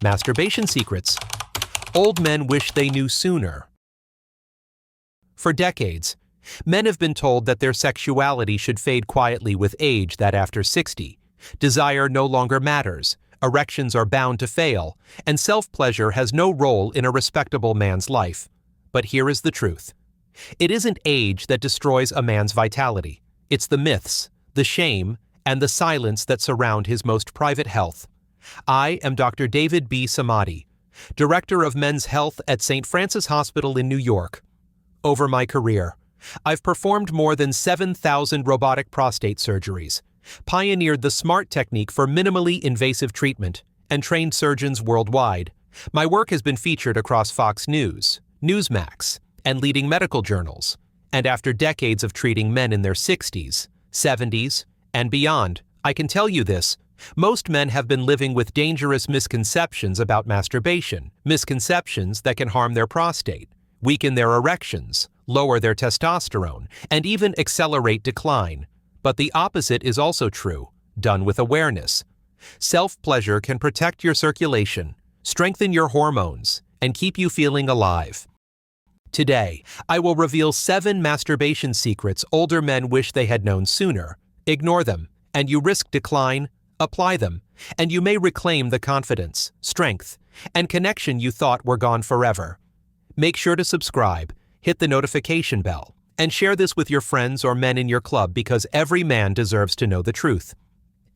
Masturbation secrets. Old men wish they knew sooner. For decades, men have been told that their sexuality should fade quietly with age, that after 60, desire no longer matters, erections are bound to fail, and self-pleasure has no role in a respectable man's life. But here is the truth. It isn't age that destroys a man's vitality. It's the myths, the shame, and the silence that surround his most private health. I am Dr. David B. Samadi, Director of Men's Health at St. Francis Hospital in New York. Over my career, I've performed more than 7,000 robotic prostate surgeries, pioneered the SMART technique for minimally invasive treatment, and trained surgeons worldwide. My work has been featured across Fox News, Newsmax, and leading medical journals. And after decades of treating men in their 60s, 70s, and beyond, I can tell you this: most men have been living with dangerous misconceptions about masturbation, misconceptions that can harm their prostate, weaken their erections, lower their testosterone, and even accelerate decline. But the opposite is also true, done with awareness. Self-pleasure can protect your circulation, strengthen your hormones, and keep you feeling alive. Today, I will reveal 7 masturbation secrets older men wish they had known sooner. Ignore them, and you risk decline. Apply them, and you may reclaim the confidence, strength, and connection you thought were gone forever. Make sure to subscribe, hit the notification bell, and share this with your friends or men in your club, because every man deserves to know the truth.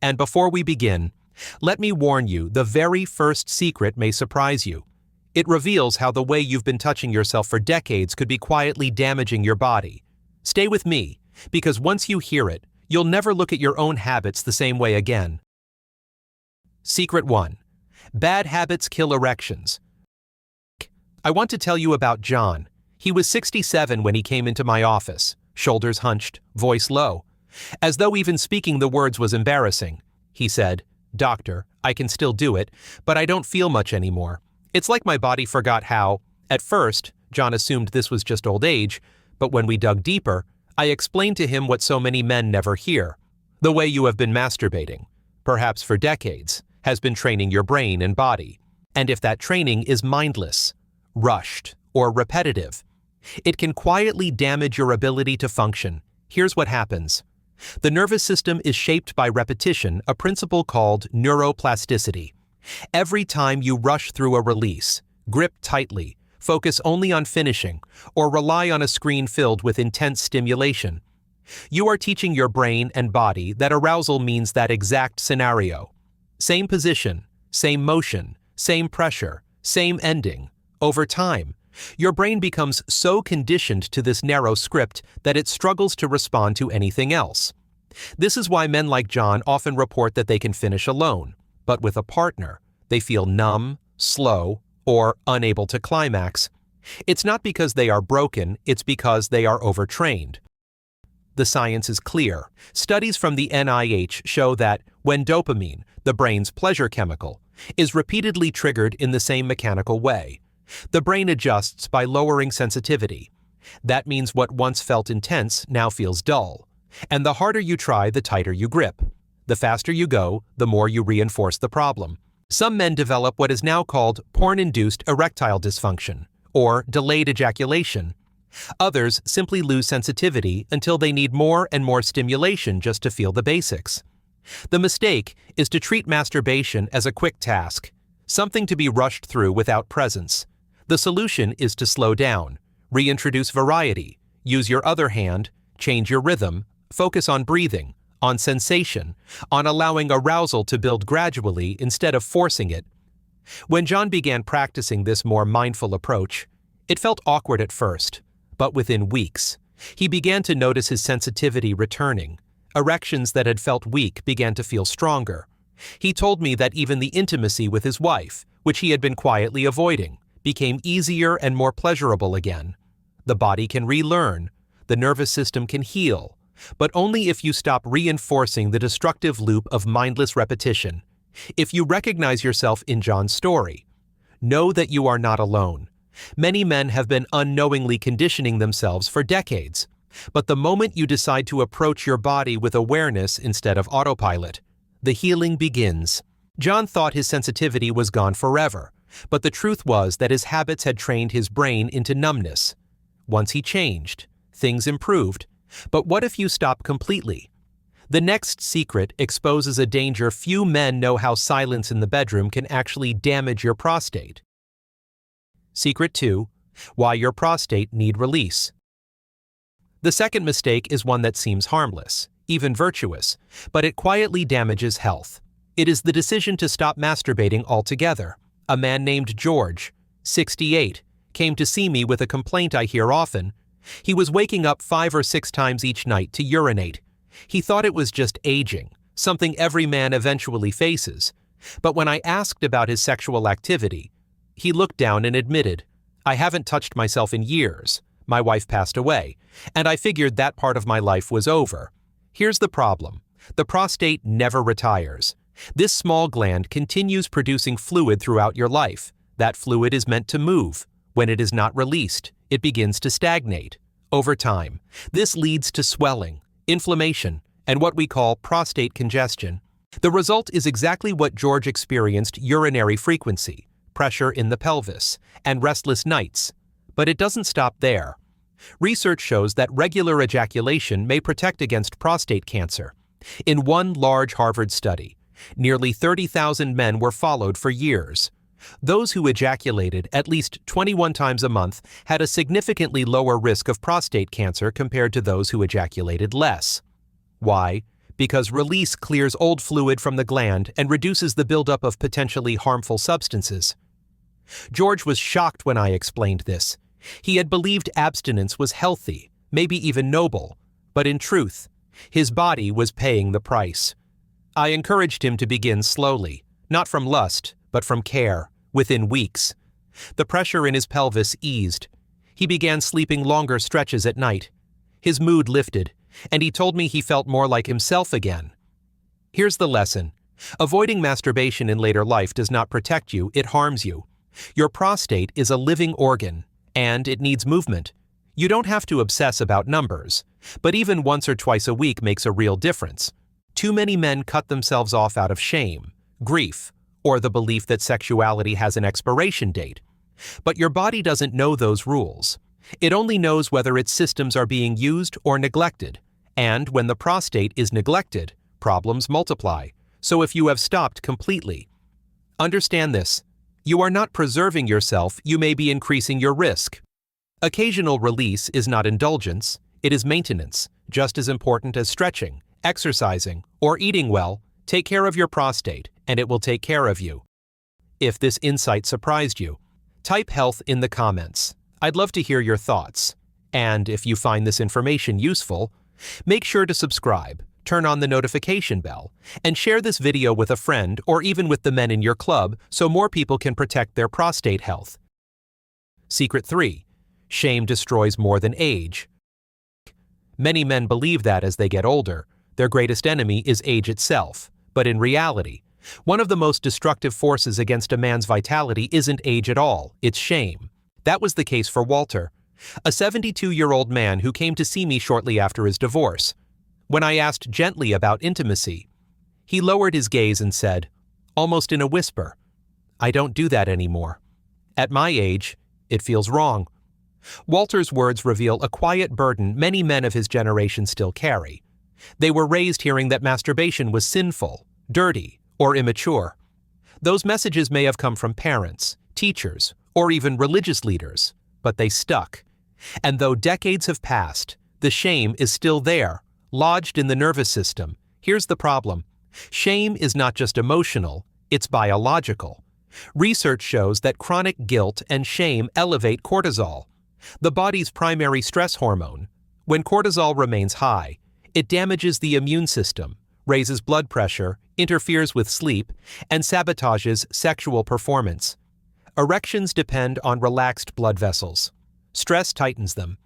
And before we begin, let me warn you, the very first secret may surprise you. It reveals how the way you've been touching yourself for decades could be quietly damaging your body. Stay with me, because once you hear it, you'll never look at your own habits the same way again. Secret 1. Bad habits kill erections. I want to tell you about John. He was 67 when he came into my office, shoulders hunched, voice low. As though even speaking the words was embarrassing, he said, "Doctor, I can still do it, but I don't feel much anymore. It's like my body forgot how." At first, John assumed this was just old age, but when we dug deeper, I explained to him what so many men never hear. The way you have been masturbating, perhaps for decades, has been training your brain and body. And if that training is mindless, rushed, or repetitive, it can quietly damage your ability to function. Here's what happens. The nervous system is shaped by repetition, a principle called neuroplasticity. Every time you rush through a release, grip tightly, focus only on finishing, or rely on a screen filled with intense stimulation, you are teaching your brain and body that arousal means that exact scenario. Same position, same motion, same pressure, same ending. Over time, your brain becomes so conditioned to this narrow script that it struggles to respond to anything else. This is why men like John often report that they can finish alone, but with a partner, they feel numb, slow, or unable to climax. It's not because they are broken, it's because they are overtrained. The science is clear. Studies from the NIH show that when dopamine, the brain's pleasure chemical, is repeatedly triggered in the same mechanical way, the brain adjusts by lowering sensitivity. That means what once felt intense now feels dull. And the harder you try, the tighter you grip. The faster you go, the more you reinforce the problem. Some men develop what is now called porn-induced erectile dysfunction, or delayed ejaculation. Others simply lose sensitivity until they need more and more stimulation just to feel the basics. The mistake is to treat masturbation as a quick task, something to be rushed through without presence. The solution is to slow down, reintroduce variety, use your other hand, change your rhythm, focus on breathing, on sensation, on allowing arousal to build gradually instead of forcing it. When John began practicing this more mindful approach, it felt awkward at first, but within weeks, he began to notice his sensitivity returning. Erections that had felt weak began to feel stronger. He told me that even the intimacy with his wife, which he had been quietly avoiding, became easier and more pleasurable again. The body can relearn, the nervous system can heal, but only if you stop reinforcing the destructive loop of mindless repetition. If you recognize yourself in John's story, know that you are not alone. Many men have been unknowingly conditioning themselves for decades, but the moment you decide to approach your body with awareness instead of autopilot, the healing begins. John thought his sensitivity was gone forever, but the truth was that his habits had trained his brain into numbness. Once he changed, things improved. But what if you stop completely? The next secret exposes a danger few men know: how silence in the bedroom can actually damage your prostate. Secret 2. Why your prostate need release. The second mistake is one that seems harmless, even virtuous, but it quietly damages health. It is the decision to stop masturbating altogether. A man named George, 68, came to see me with a complaint I hear often. He was waking up 5 or 6 times each night to urinate. He thought it was just aging, something every man eventually faces. But when I asked about his sexual activity, he looked down and admitted, "I haven't touched myself in years. My wife passed away, and I figured that part of my life was over." Here's the problem. The prostate never retires. This small gland continues producing fluid throughout your life. That fluid is meant to move. When it is not released, it begins to stagnate. Over time, this leads to swelling, inflammation, and what we call prostate congestion. The result is exactly what George experienced: urinary frequency, pressure in the pelvis, and restless nights. But it doesn't stop there. Research shows that regular ejaculation may protect against prostate cancer. In one large Harvard study, nearly 30,000 men were followed for years. Those who ejaculated at least 21 times a month had a significantly lower risk of prostate cancer compared to those who ejaculated less. Why? Because release clears old fluid from the gland and reduces the buildup of potentially harmful substances. George was shocked when I explained this. He had believed abstinence was healthy, maybe even noble, but in truth, his body was paying the price. I encouraged him to begin slowly, not from lust, but from care. Within weeks, the pressure in his pelvis eased. He began sleeping longer stretches at night. His mood lifted, and he told me he felt more like himself again. Here's the lesson. Avoiding masturbation in later life does not protect you, it harms you. Your prostate is a living organ, and it needs movement. You don't have to obsess about numbers, but even once or twice a week makes a real difference. Too many men cut themselves off out of shame, grief, or the belief that sexuality has an expiration date. But your body doesn't know those rules. It only knows whether its systems are being used or neglected. And when the prostate is neglected, problems multiply. So if you have stopped completely, understand this. You are not preserving yourself, you may be increasing your risk. Occasional release is not indulgence, it is maintenance, just as important as stretching, exercising, or eating well. Take care of your prostate, and it will take care of you. If this insight surprised you, type health in the comments. I'd love to hear your thoughts. And if you find this information useful, make sure to subscribe, turn on the notification bell, and share this video with a friend or even with the men in your club so more people can protect their prostate health. Secret 3. Shame destroys more than age. Many men believe that as they get older, their greatest enemy is age itself. But in reality, one of the most destructive forces against a man's vitality isn't age at all, it's shame. That was the case for Walter, a 72-year-old man who came to see me shortly after his divorce. When I asked gently about intimacy, he lowered his gaze and said, almost in a whisper, "I don't do that anymore. At my age, it feels wrong." Walter's words reveal a quiet burden many men of his generation still carry. They were raised hearing that masturbation was sinful, dirty, or immature. Those messages may have come from parents, teachers, or even religious leaders, but they stuck. And though decades have passed, the shame is still there, lodged in the nervous system. Here's the problem. Shame is not just emotional, it's biological. Research shows that chronic guilt and shame elevate cortisol, the body's primary stress hormone. When cortisol remains high, it damages the immune system, raises blood pressure, interferes with sleep, and sabotages sexual performance. Erections depend on relaxed blood vessels. Stress tightens them.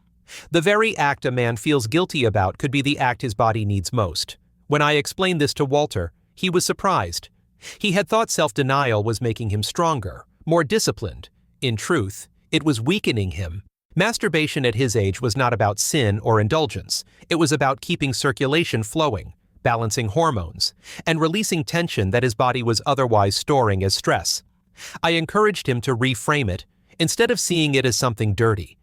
The very act a man feels guilty about could be the act his body needs most. When I explained this to Walter, he was surprised. He had thought self-denial was making him stronger, more disciplined. In truth, it was weakening him. Masturbation at his age was not about sin or indulgence. It was about keeping circulation flowing, balancing hormones, and releasing tension that his body was otherwise storing as stress. I encouraged him to reframe it, instead of seeing it as something dirty.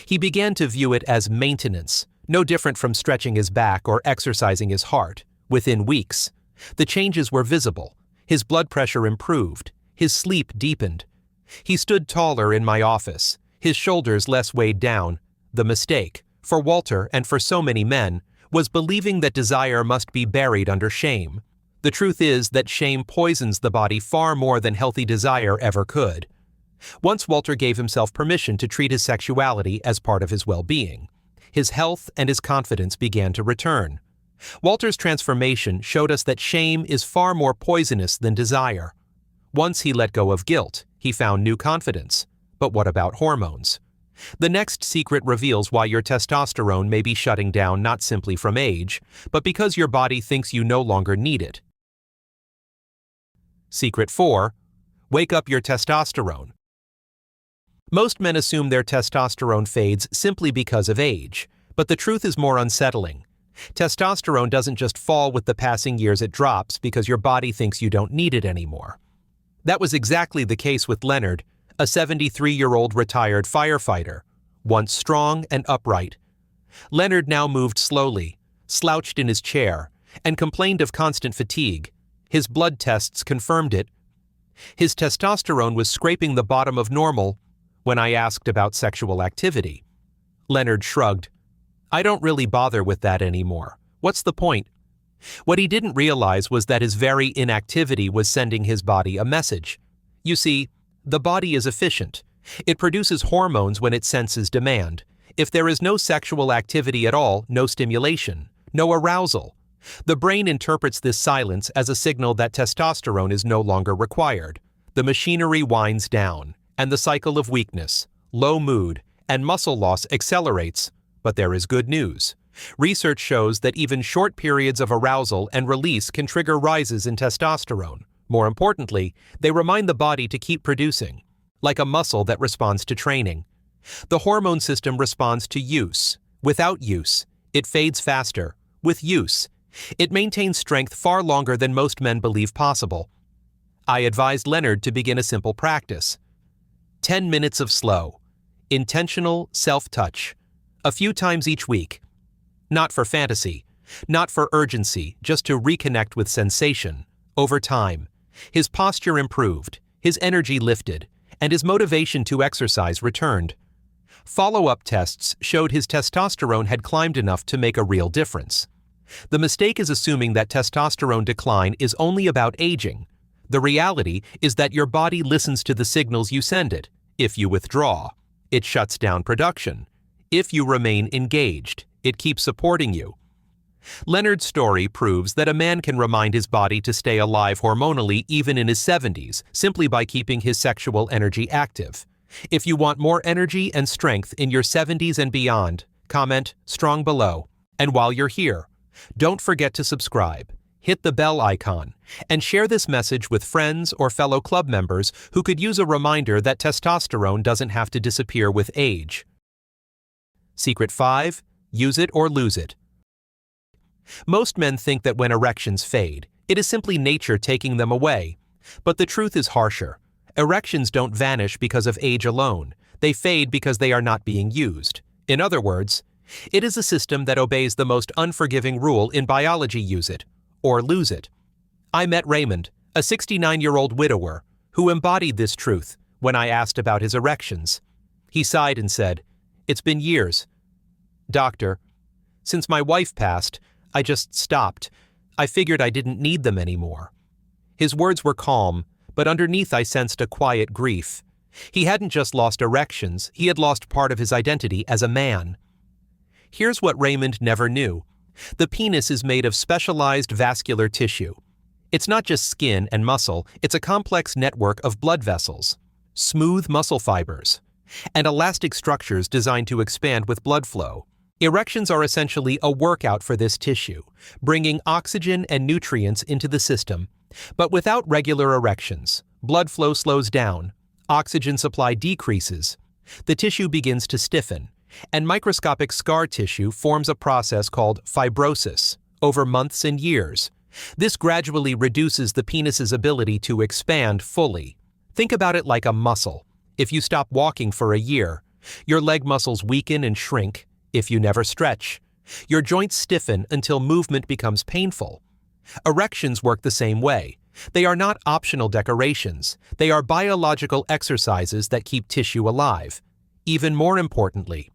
He began to view it as maintenance, no different from stretching his back or exercising his heart. Within weeks, the changes were visible. His blood pressure improved. His sleep deepened. He stood taller in my office, his shoulders less weighed down. The mistake, for Walter and for so many men, was believing that desire must be buried under shame. The truth is that shame poisons the body far more than healthy desire ever could. Once Walter gave himself permission to treat his sexuality as part of his well-being, his health and his confidence began to return. Walter's transformation showed us that shame is far more poisonous than desire. Once he let go of guilt, he found new confidence. But what about hormones? The next secret reveals why your testosterone may be shutting down not simply from age, but because your body thinks you no longer need it. Secret 4. Wake up your testosterone. Most men assume their testosterone fades simply because of age, but the truth is more unsettling. Testosterone doesn't just fall with the passing years, it drops because your body thinks you don't need it anymore. That was exactly the case with Leonard, a 73-year-old retired firefighter, once strong and upright. Leonard now moved slowly, slouched in his chair, and complained of constant fatigue. His blood tests confirmed it. His testosterone was scraping the bottom of normal when I asked about sexual activity. Leonard shrugged. I don't really bother with that anymore. What's the point? What he didn't realize was that his very inactivity was sending his body a message. You see, the body is efficient. It produces hormones when it senses demand. If there is no sexual activity at all, no stimulation, no arousal. The brain interprets this silence as a signal that testosterone is no longer required. The machinery winds down, and the cycle of weakness, low mood, and muscle loss accelerates. But there is good news. Research shows that even short periods of arousal and release can trigger rises in testosterone. More importantly, they remind the body to keep producing, like a muscle that responds to training. The hormone system responds to use. Without use, it fades faster. With use, it maintains strength far longer than most men believe possible. I advised Leonard to begin a simple practice. 10 minutes of slow, intentional self-touch, a few times each week. Not for fantasy, not for urgency, just to reconnect with sensation. Over time, his posture improved, his energy lifted, and his motivation to exercise returned. Follow-up tests showed his testosterone had climbed enough to make a real difference. The mistake is assuming that testosterone decline is only about aging. The reality is that your body listens to the signals you send it. If you withdraw, it shuts down production. If you remain engaged, it keeps supporting you. Leonard's story proves that a man can remind his body to stay alive hormonally even in his 70s, simply by keeping his sexual energy active. If you want more energy and strength in your 70s and beyond, comment strong below. And while you're here, don't forget to subscribe, hit the bell icon, and share this message with friends or fellow club members who could use a reminder that testosterone doesn't have to disappear with age. Secret 5. Use it or lose it. Most men think that when erections fade, it is simply nature taking them away. But the truth is harsher. Erections don't vanish because of age alone. They fade because they are not being used. In other words, it is a system that obeys the most unforgiving rule in biology: use it or lose it. I met Raymond, a 69-year-old widower, who embodied this truth when I asked about his erections. He sighed and said, "It's been years. Doctor, since my wife passed, I just stopped. I figured I didn't need them anymore." His words were calm, but underneath I sensed a quiet grief. He hadn't just lost erections, he had lost part of his identity as a man. Here's what Raymond never knew. The penis is made of specialized vascular tissue. It's not just skin and muscle, it's a complex network of blood vessels, smooth muscle fibers, and elastic structures designed to expand with blood flow. Erections are essentially a workout for this tissue, bringing oxygen and nutrients into the system. But without regular erections, blood flow slows down, oxygen supply decreases, the tissue begins to stiffen, and microscopic scar tissue forms a process called fibrosis, over months and years. This gradually reduces the penis's ability to expand fully. Think about it like a muscle. If you stop walking for a year, your leg muscles weaken and shrink if you never stretch. Your joints stiffen until movement becomes painful. Erections work the same way. They are not optional decorations. They are biological exercises that keep tissue alive. Even more importantly,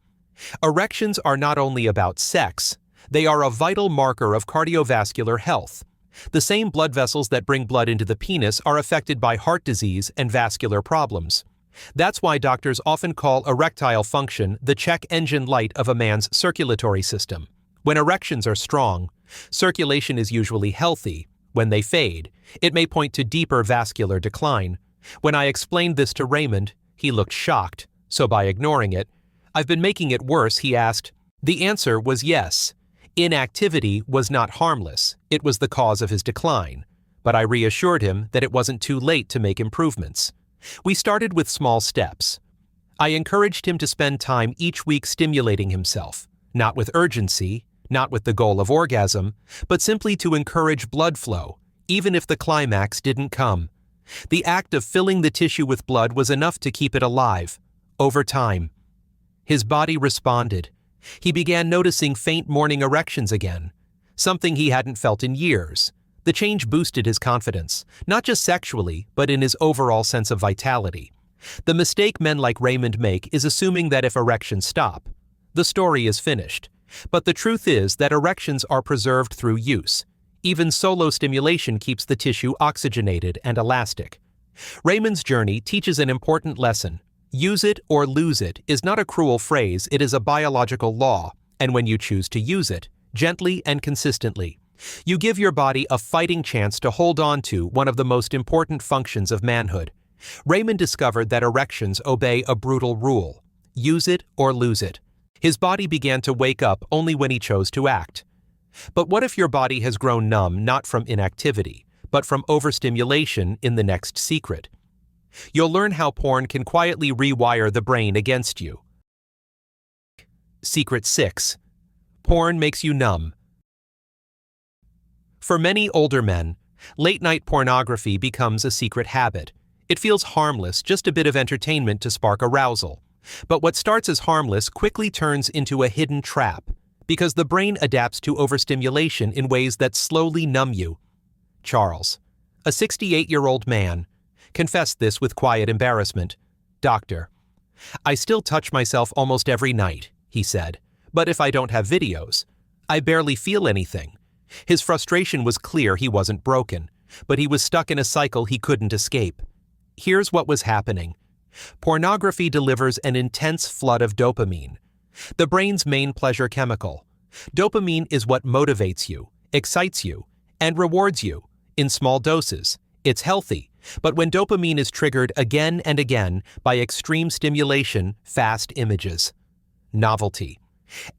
erections are not only about sex, they are a vital marker of cardiovascular health. The same blood vessels that bring blood into the penis are affected by heart disease and vascular problems. That's why doctors often call erectile function the check engine light of a man's circulatory system. When erections are strong, circulation is usually healthy. When they fade, it may point to deeper vascular decline. When I explained this to Raymond, he looked shocked, so by ignoring it, "I've been making it worse," he asked. The answer was yes. Inactivity was not harmless. It was the cause of his decline. But I reassured him that it wasn't too late to make improvements. We started with small steps. I encouraged him to spend time each week stimulating himself, not with urgency, not with the goal of orgasm, but simply to encourage blood flow, even if the climax didn't come. The act of filling the tissue with blood was enough to keep it alive. Over time, his body responded. He began noticing faint morning erections again, something he hadn't felt in years. The change boosted his confidence, not just sexually, but in his overall sense of vitality. The mistake men like Raymond make is assuming that if erections stop, the story is finished. But the truth is that erections are preserved through use. Even solo stimulation keeps the tissue oxygenated and elastic. Raymond's journey teaches an important lesson. Use it or lose it is not a cruel phrase, it is a biological law, and when you choose to use it, gently and consistently, you give your body a fighting chance to hold on to one of the most important functions of manhood. Raymond discovered that erections obey a brutal rule: use it or lose it. His body began to wake up only when he chose to act. But what if your body has grown numb not from inactivity, but from overstimulation in the next secret? You'll learn how porn can quietly rewire the brain against you. Secret 6. Porn makes you numb. For many older men, late-night pornography becomes a secret habit. It feels harmless, just a bit of entertainment to spark arousal. But what starts as harmless quickly turns into a hidden trap, because the brain adapts to overstimulation in ways that slowly numb you. Charles, a 68-year-old man, confessed this with quiet embarrassment. "Doctor, I still touch myself almost every night," he said, "but if I don't have videos, I barely feel anything." His frustration was clear. He wasn't broken, but he was stuck in a cycle he couldn't escape. Here's what was happening. Pornography delivers an intense flood of dopamine, the brain's main pleasure chemical. Dopamine is what motivates you, excites you, and rewards you. In small doses, it's healthy, but when dopamine is triggered again and again by extreme stimulation, fast images, novelty,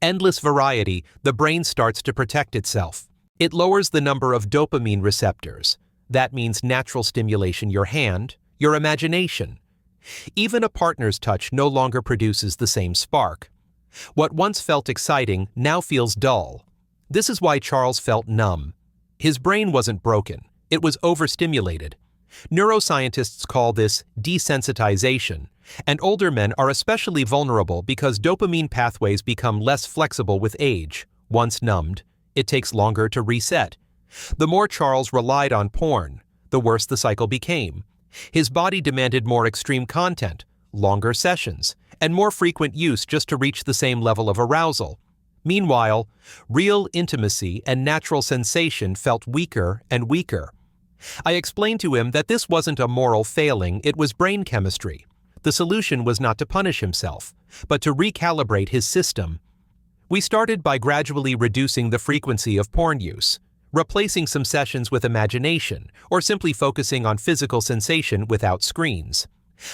endless variety, the brain starts to protect itself. It lowers the number of dopamine receptors. That means natural stimulation, your hand, your imagination. Even a partner's touch no longer produces the same spark. What once felt exciting now feels dull. This is why Charles felt numb. His brain wasn't broken, it was overstimulated. Neuroscientists call this desensitization, and older men are especially vulnerable because dopamine pathways become less flexible with age. Once numbed, it takes longer to reset. The more Charles relied on porn, the worse the cycle became. His body demanded more extreme content, longer sessions, and more frequent use just to reach the same level of arousal. Meanwhile, real intimacy and natural sensation felt weaker and weaker. I explained to him that this wasn't a moral failing, it was brain chemistry. The solution was not to punish himself, but to recalibrate his system. We started by gradually reducing the frequency of porn use, replacing some sessions with imagination, or simply focusing on physical sensation without screens.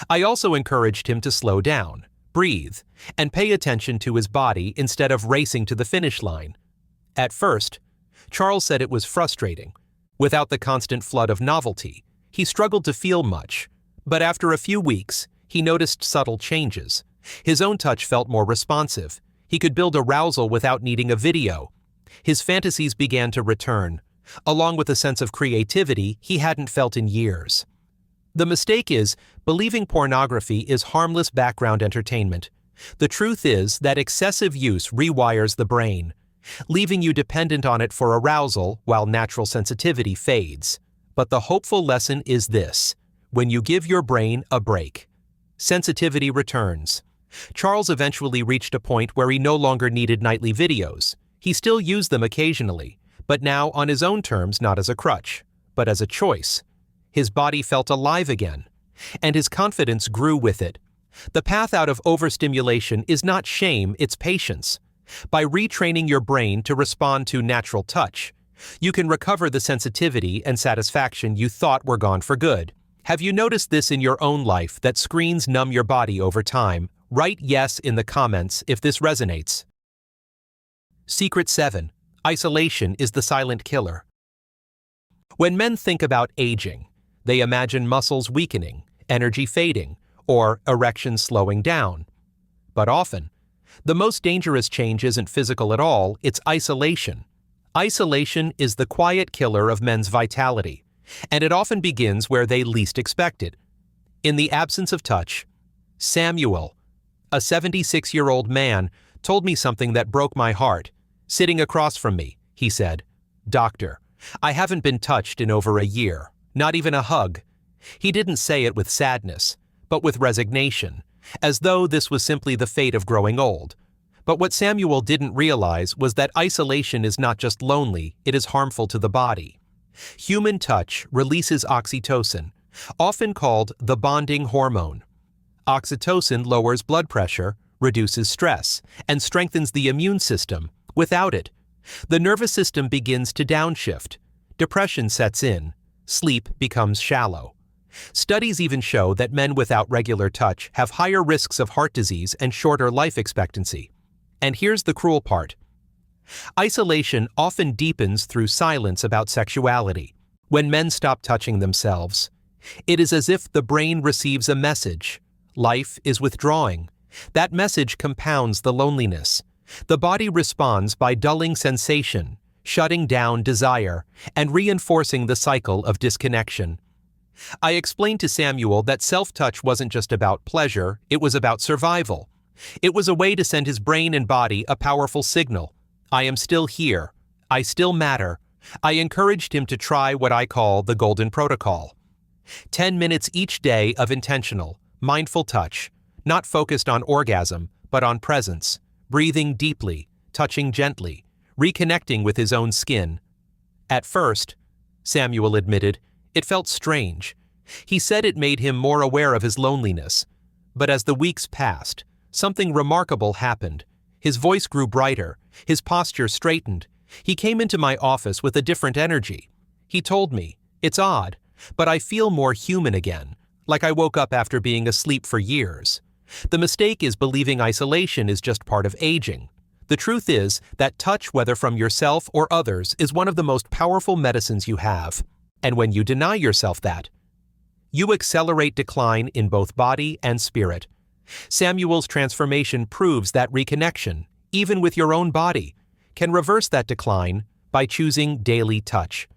I also encouraged him to slow down, breathe, and pay attention to his body instead of racing to the finish line. At first, Charles said it was frustrating. Without the constant flood of novelty, he struggled to feel much. But after a few weeks, he noticed subtle changes. His own touch felt more responsive. He could build arousal without needing a video. His fantasies began to return, along with a sense of creativity he hadn't felt in years. The mistake is, believing pornography is harmless background entertainment. The truth is that excessive use rewires the brain, leaving you dependent on it for arousal while natural sensitivity fades. But the hopeful lesson is this: when you give your brain a break, sensitivity returns. Charles eventually reached a point where he no longer needed nightly videos. He still used them occasionally, but now on his own terms, not as a crutch, but as a choice. His body felt alive again, and his confidence grew with it. The path out of overstimulation is not shame, it's patience. By retraining your brain to respond to natural touch, you can recover the sensitivity and satisfaction you thought were gone for good. Have you noticed this in your own life, that screens numb your body over time? Write yes in the comments if this resonates. Secret 7. Isolation is the silent killer. When men think about aging, they imagine muscles weakening, energy fading, or erections slowing down. But often, the most dangerous change isn't physical at all, it's isolation. Isolation is the quiet killer of men's vitality, and it often begins where they least expect it. In the absence of touch, Samuel, a 76-year-old man, told me something that broke my heart. Sitting across from me, he said, "Doctor, I haven't been touched in over a year, not even a hug." He didn't say it with sadness, but with resignation, as though this was simply the fate of growing old. But what Samuel didn't realize was that isolation is not just lonely, it is harmful to the body. Human touch releases oxytocin, often called the bonding hormone. Oxytocin lowers blood pressure, reduces stress, and strengthens the immune system. Without it, the nervous system begins to downshift. Depression sets in. Sleep becomes shallow. Studies even show that men without regular touch have higher risks of heart disease and shorter life expectancy. And here's the cruel part. Isolation often deepens through silence about sexuality. When men stop touching themselves, it is as if the brain receives a message. Life is withdrawing. That message compounds the loneliness. The body responds by dulling sensation, shutting down desire, and reinforcing the cycle of disconnection. I explained to Samuel that self-touch wasn't just about pleasure, it was about survival. It was a way to send his brain and body a powerful signal. I am still here. I still matter. I encouraged him to try what I call the Golden Protocol. 10 minutes each day of intentional, mindful touch, not focused on orgasm, but on presence, breathing deeply, touching gently, reconnecting with his own skin. At first, Samuel admitted, it felt strange. He said it made him more aware of his loneliness. But as the weeks passed, something remarkable happened. His voice grew brighter, his posture straightened. He came into my office with a different energy. He told me, "It's odd, but I feel more human again, like I woke up after being asleep for years." The mistake is believing isolation is just part of aging. The truth is that touch, whether from yourself or others, is one of the most powerful medicines you have. And when you deny yourself that, you accelerate decline in both body and spirit. Samuel's transformation proves that reconnection, even with your own body, can reverse that decline by choosing daily touch.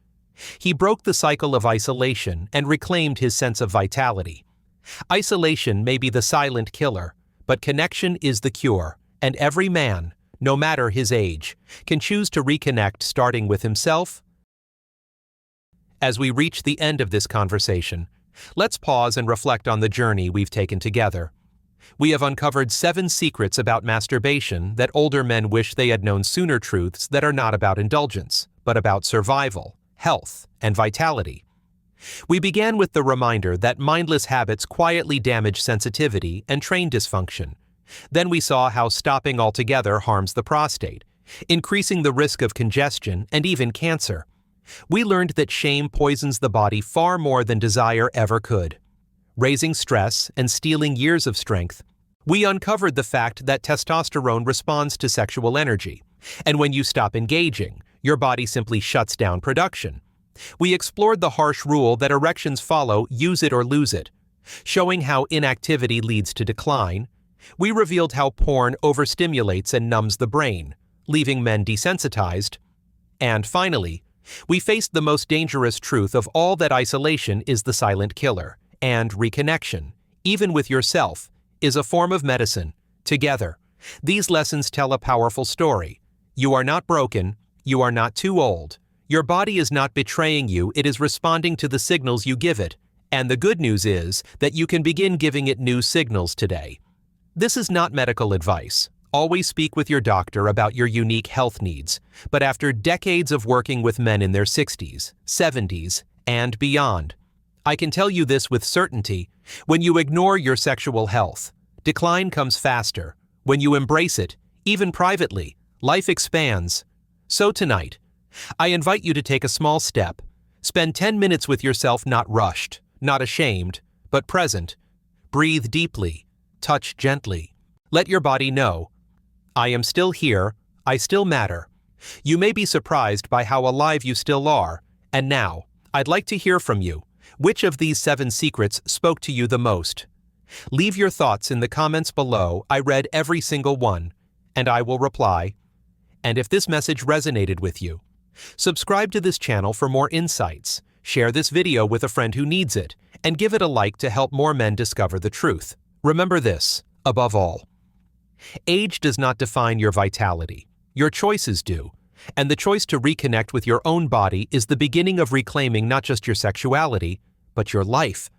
He broke the cycle of isolation and reclaimed his sense of vitality. Isolation may be the silent killer, but connection is the cure, and every man, no matter his age, can choose to reconnect, starting with himself. As we reach the end of this conversation, let's pause and reflect on the journey we've taken together. We have uncovered 7 secrets about masturbation that older men wish they had known sooner, truths that are not about indulgence, but about survival, health, and vitality. We began with the reminder that mindless habits quietly damage sensitivity and train dysfunction. Then we saw how stopping altogether harms the prostate, increasing the risk of congestion and even cancer. We learned that shame poisons the body far more than desire ever could, raising stress and stealing years of strength. We uncovered the fact that testosterone responds to sexual energy, and when you stop engaging, your body simply shuts down production. We explored the harsh rule that erections follow use it or lose it, showing how inactivity leads to decline. We revealed how porn overstimulates and numbs the brain, leaving men desensitized. And finally, we faced the most dangerous truth of all, that isolation is the silent killer, and reconnection, even with yourself, is a form of medicine. Together, these lessons tell a powerful story. You are not broken, you are not too old. Your body is not betraying you, it is responding to the signals you give it. And the good news is that you can begin giving it new signals today. This is not medical advice. Always speak with your doctor about your unique health needs. But after decades of working with men in their 60s, 70s, and beyond, I can tell you this with certainty: when you ignore your sexual health, decline comes faster. When you embrace it, even privately, life expands. So tonight, I invite you to take a small step. Spend 10 minutes with yourself, not rushed, not ashamed, but present. Breathe deeply. Touch gently. Let your body know, I am still here, I still matter. You may be surprised by how alive you still are. And now, I'd like to hear from you. Which of these 7 secrets spoke to you the most? Leave your thoughts in the comments below. I read every single one, and I will reply. And if this message resonated with you, subscribe to this channel for more insights. Share this video with a friend who needs it, and give it a like to help more men discover the truth. Remember this, above all: age does not define your vitality. Your choices do. And the choice to reconnect with your own body is the beginning of reclaiming not just your sexuality, but your life.